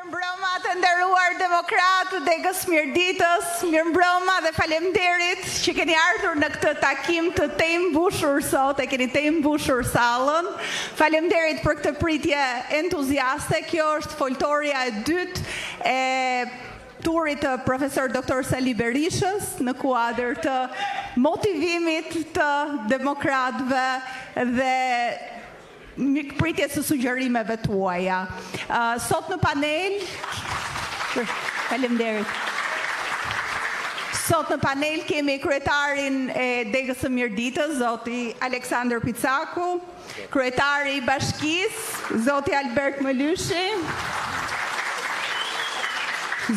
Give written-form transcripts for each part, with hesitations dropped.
Mirëmbrëma të nderuar demokratë, degës Mirditës, mirëmbrëma dhe faleminderit që keni ardhur në këtë takim të mbushur sot, e keni mbushur sallën. Faleminderit për këtë pritje entuziaste. Kjo është foltorja e dytë e turit të profesor Dr. Sali Berishës në kuadër të motivimit të demokratëve dhe pritjes së sugjerimeve tuaja. Sot në panel, faleminderit. Sot në panel kemi kryetarin e degës së Mirditës, zoti Aleksandër Picaku, kryetari i bashkisë, zoti Albert Mëlyshi,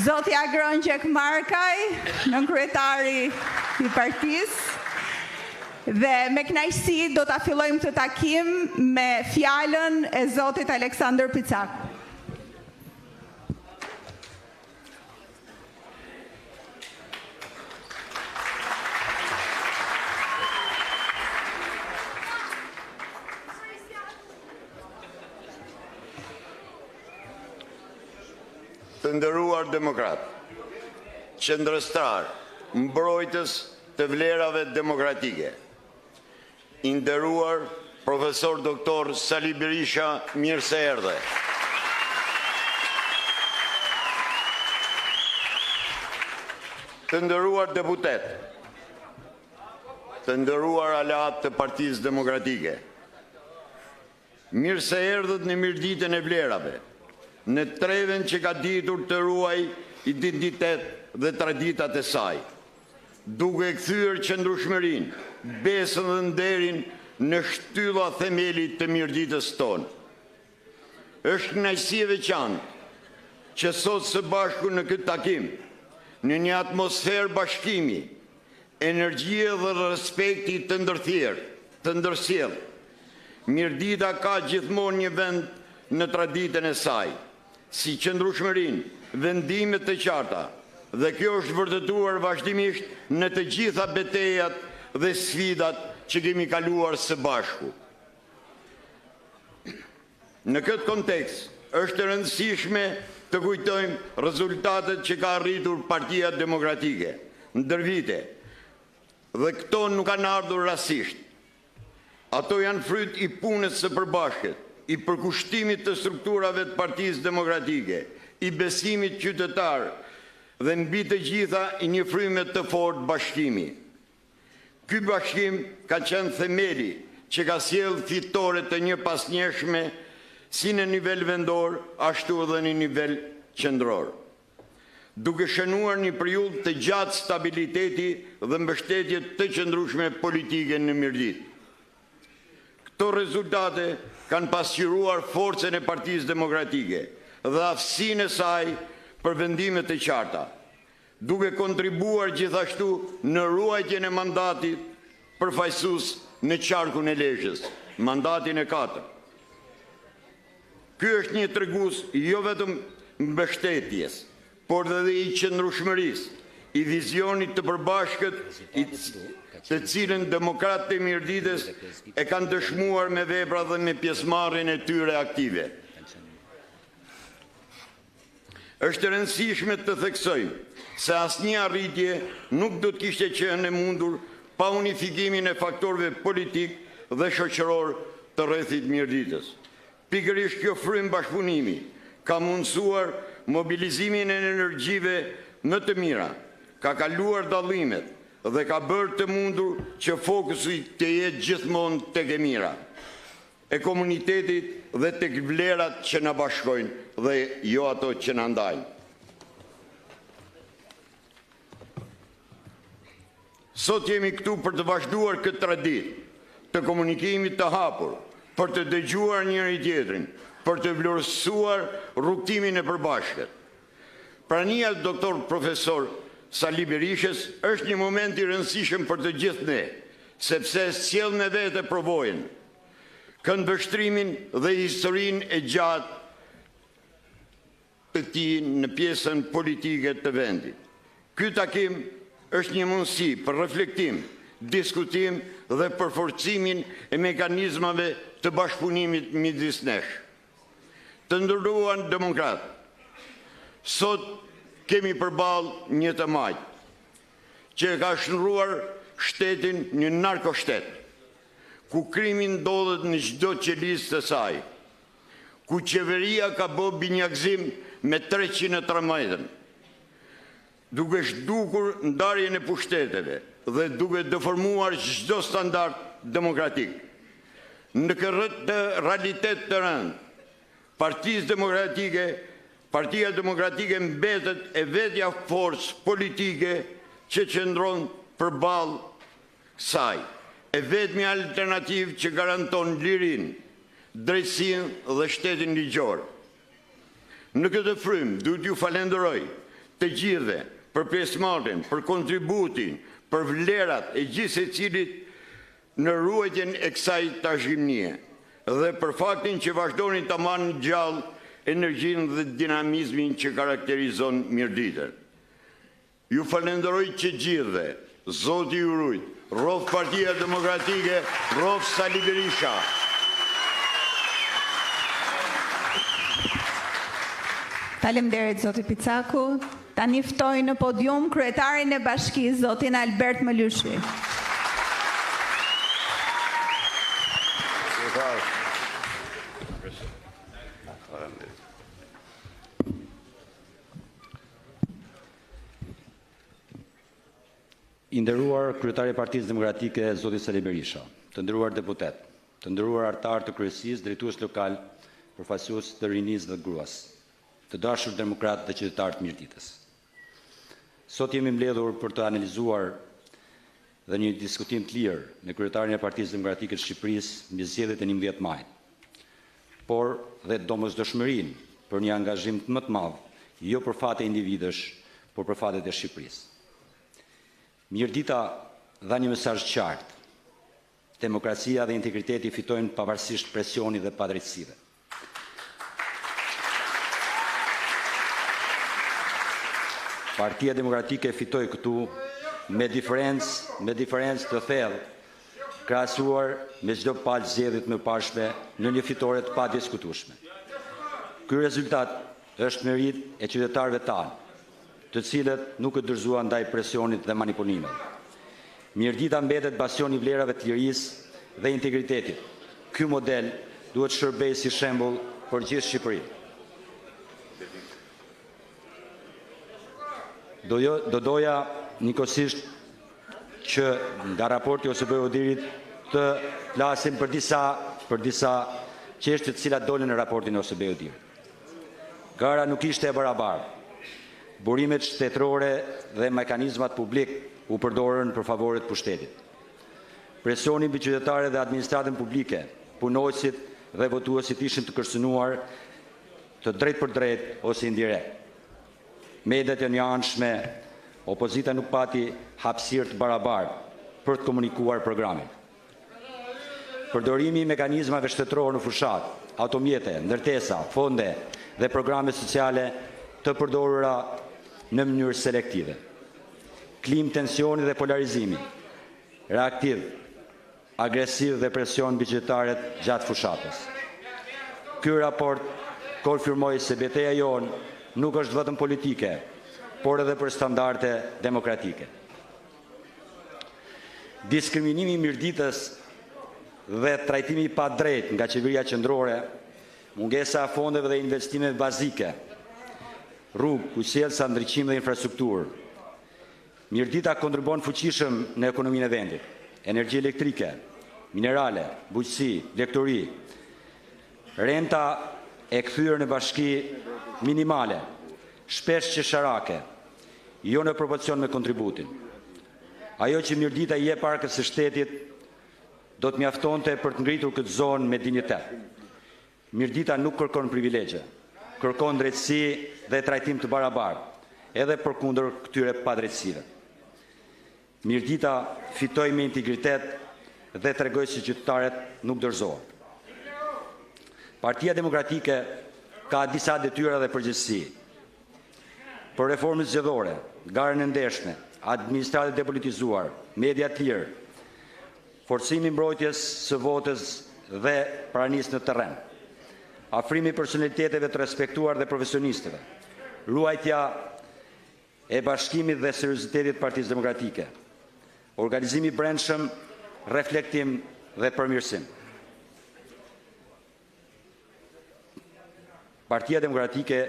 zoti Agron Gjek Markaj, nënkryetari i partisë. Dhe me kënaqësi do ta fillojmë këtë takim me fjalën e zotit Aleksandër Picaku. Të nderuar demokrat, qendrështar, mbrojtës të vlerave demokratike, i nderuar profesor doktor Sali Berisha, mirë se erdhe. Të nderuar deputet, të nderuar aleat të Partisë Demokratike, mirë se erdhët në Mirditën e vlerave, në treven që ka ditur të ruaj identitet dhe traditat e saj, duke kthyer qëndrueshmërinë, besën dhe nderin në shtylla themelit të Mirditës tonë. Është kënaqësi e veçantë që sot së bashku në këtë takim, në një atmosferë bashkimi, energjie dhe respekti të ndërsjellë, Mirdita ka gjithmonë një vend në traditën e saj, si qëndrueshmërinë, vendimet të qarta, dhe kjo është vërtetuar vazhdimisht në të gjitha betejat dhe sfidat që kemi kaluar së bashku. Në këtë kontekst, është e rëndësishme të kujtojmë rezultatet që ka arritur Partia Demokratike ndër vite, dhe këto nuk kanë ardhur rastësisht. Ato janë fryt i punës së përbashkët, i përkushtimit të strukturave të Partisë Demokratike, i besimit qytetar dhe mbi të gjitha i një fryme të fortë bashkimi. Ky bashkim ka qenë themeli që ka sjellë fitore të një pasnjëshme si në nivel vendor, ashtu edhe në nivel qendror, duke shënuar një periudhë të gjatë stabiliteti dhe mbështetje të qëndrueshme politike në Mirditë. Këto rezultate kanë pasqyruar forcën e Partisë Demokratike dhe aftësinë e saj për vendime të qarta, duke kontribuar gjithashtu në ruajtjen e mandatit përfaqësues në qarkun e Lezhës, mandatin e 4. Ky është një tregues jo vetëm mbështetjes, por edhe i qëndrueshmërisë, i vizionit të përbashkët, të cilën demokratët e Mirditës e kanë dëshmuar me vepra dhe me pjesëmarrjen e tyre aktive. Është e rëndësishme të theksojmë se asnjë arritje nuk do të kishte qenë e mundur pa unifikimin e faktorëve politik dhe shoqëror të rrethit Mirditës. Pikërisht kjo frymë bashkëpunimi ka mundësuar mobilizimin e energjive më të mira, ka kaluar dallimet dhe ka bërë të mundur që fokusi të jetë gjithmonë tek e mira, e komunitetit dhe tek vlerat që na bashkojnë dhe jo ato që na ndajnë. Sot jemi këtu për të vazhduar këtë traditë të komunikimit të hapur, për të dëgjuar njëri tjetrin, për të vlerësuar rrugtimin e përbashkët. Prania e doktor profesor Sali Berishës është një moment i rëndësishëm për të gjithë ne, sepse sjell me vete provojën, këndvështrimin dhe historinë e gjatë të tij në pjesën politike të vendit. Ky takim është një mundësi për reflektim, diskutim dhe përforcimin e mekanizmave të bashkëpunimit midis nesh. Të nderuar demokratë, Sot kemi përballë një të majtë që ka shndruar shtetin një narkoshtet, ku krimi ndodhet në çdo qelisë të saj, ku qeveria ka bë binjakzim me 313, duke zhdukur ndarjen e pushteteve dhe duke deformuar çdo standard demokratik. Në këtë realitet të rënd, Partia Demokratike mbetet e vetja forcë politike që qëndron përballë saj, e vetmi alternativë që garanton lirinë, drejtësinë dhe shtetin ligjor. Në këtë frym, duhet ju falenderoj të gjithëve për pjesëmarrjen, për kontributin, për vlerat e gjithë secilit në ruajtjen e kësaj tashgimnie dhe për faktin që vazhdoni ta marrni gjallë energjinë dhe dinamizmin që karakterizon Mirditën. Ju falenderoj që gjithëve, Zoti ju rujt, rrof Partia Demokratike, rrof Sali Berisha. Faleminderit zoti Picaku. Tani ftoj në podium kryetarin e bashkisë, zotin Albert Mëlyshi. I nderuar kryetari i Partisë Demokratike zoti Sali Berisha, të nderuar deputet, të nderuar anëtar të kryesisë, drejtues lokal, përfaqësues të rinisë dhe gruas, të dashur demokratë dhe qytetarë të Mirditës. Sot jemi mbledhur për të analizuar dhe një diskutim të lirë me kryetarin e Partisë Demokratike të Shqipërisë mbi zgjedhjet e 11 majit, por dhe domosdoshmërinë për një angazhim më të madh, jo për fate individësh, por për fatet e Shqipërisë. Mirdita dha një mesazh qartë. Demokracia dhe integriteti fitojnë pavarësisht presionit dhe padrejtësive. Partia Demokratike fitoi këtu me diferencë të thellë, krahasuar me çdo palë zgjedhjet më parshme në një fitore të padiskutueshme. Ky rezultat është merit e qytetarëve tanë, të cilët nuk e dorëzuan ndaj presionit dhe manipulimit. Mirdita mbetet bastioni i vlerave të lirisë dhe integritetit. Ky model duhet shërbejë si shembull për gjithë Shqipërinë. Do doja njëkohësisht që nga raporti OSBE-Odirit të flasim për disa çështje të cilat dolën në raportin e OSBE-Odirit. Gara nuk ishte e barabartë. Burimet shtetërore dhe mekanizmat publik u përdorën për favoret pushtetit. Presioni mbi qytetarët dhe administratën publike, punojësit dhe votuesit ishin të kërcënuar të drejt për drejt ose indirekt. Mediat janë anshme, opozita nuk pati hapësirë të barabartë për të komunikuar programin. Përdorimi i mekanizmave shtetëror në fushat, automjete, ndërtesa, fonde dhe programe sociale të përdorura në mënyrë selektive. Klim tensioni dhe polarizimi, reaktiv, agresiv dhe presion mbi qytetarët gjatë fushatës. Ky raport konfirmoi se betejë jonë nuk është vetëm politike, por edhe për standarde demokratike. Diskriminimi i Mirditës dhe trajtimi i padrejtë nga qeveria qendrore, mungesa e fondeve dhe investimeve bazike, rrugë, kujtësielsa, ndriçim dhe infrastrukturë. Mirdita kontribon fuqishëm në ekonominë e vendit. Energji elektrike, minerale, bujqësi, lektori. Renta e kthyer në bashki minimale, shpesh qesharake, jo në proporcion me kontributin. Ajo që Mirdita i jep parkës së shtetit do të mjaftonte për të ngritur këtë zonë me dinjitet. Mirdita nuk kërkon privilegje, kërkon drejtësi dhe trajtim të barabartë, edhe përkundër këtyre padrejtësive. Mirdita fitoi me integritet dhe tregoi se qytetarët nuk dorëzohen. Partia Demokratike ka disa detyra dhe përgjegjësi. Për reformën zgjedhore, garën e ndershme, administratën e depolitizuar, media të lirë, forcimi mbrojtjes së votës dhe pranisë në terren, afrimi personaliteteve të respektuar dhe profesionistëve, ruajtja e bashkimit dhe seriozitetit Partisë Demokratike, organizimi i brendshëm, reflektim dhe përmirësim. Partia Demokratike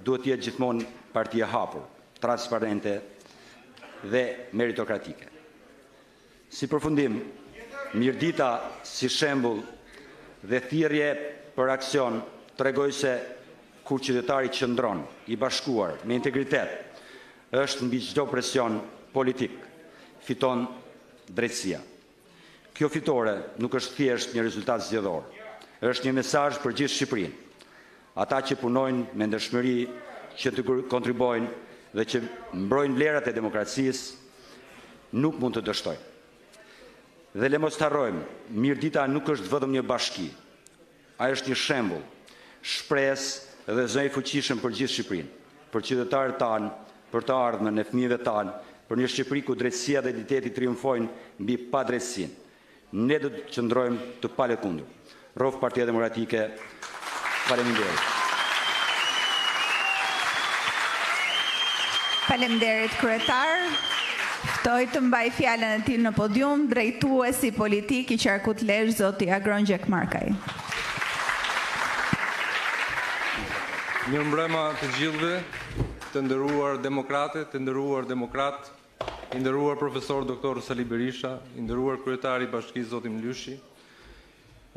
duhet të jetë gjithmonë parti e hapur, transparente dhe meritokratike. Si përfundim, Mirdita si shembull dhe thirrje për aksion tregoj se kur qytetari qëndron i bashkuar me integritet, është mbi çdo presion politik, fiton drejtësia. Kjo fitore nuk është thjesht një rezultat zgjedhor, është një mesazh për gjithë Shqipërinë. Ata që punojnë me ndershmëri, që të kontribuojnë dhe që mbrojnë vlerat e demokracisë, nuk mund të dështojnë. Dhe le mos harrojmë, Mirdita nuk është vetëm një bashki. Ai është një shembull, shpresë dhe zëj fuqishëm për gjithë Shqipërinë, për qytetarët tanë, për të ardhmen e fëmijëve tanë, për një Shqipëri ku drejtësia dhe identiteti triumfojnë mbi padrejtësinë. Ne do të qëndrojmë të palëkundur. Rrof Partia Demokratike. Faleminderit. Faleminderit kryetar. Ftoj të mbaj fjalën e tij në podium drejtuesi politik i Qarkut Lezhë, zoti Agron Gjekmarkaj. Mirëmbrëma të gjithëve, të nderuar demokrate, të nderuar demokrat, i nderuar profesor doktor Sali Berisha, i nderuar kryetari i Bashkisë zoti Mlyshi.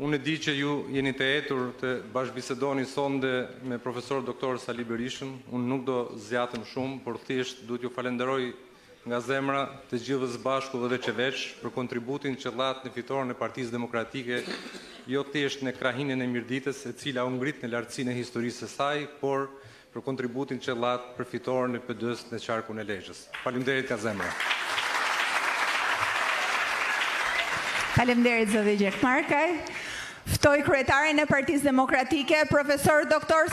Unë e di që ju jeni të etur të bashkëbisedoni sonde me profesor doktor Sali Berishën. Unë nuk do zjatëm shumë, por thjesht duhet ju falenderoj nga zemra të gjithëve së bashku dhe veç për kontributin që llat në fitoren e Partisë Demokratike, jo thjesht në krahinën e Mirditës, e cila u ngrit në lartësinë e historisë së saj, por për kontributin që llat për fitoren e PD-s në Qarkun e Lezhës. Faleminderit nga zemra. Faleminderit zoti Gjekmarkaj. Ftoj kryetarin e Partisë Demokratike, profesor doktor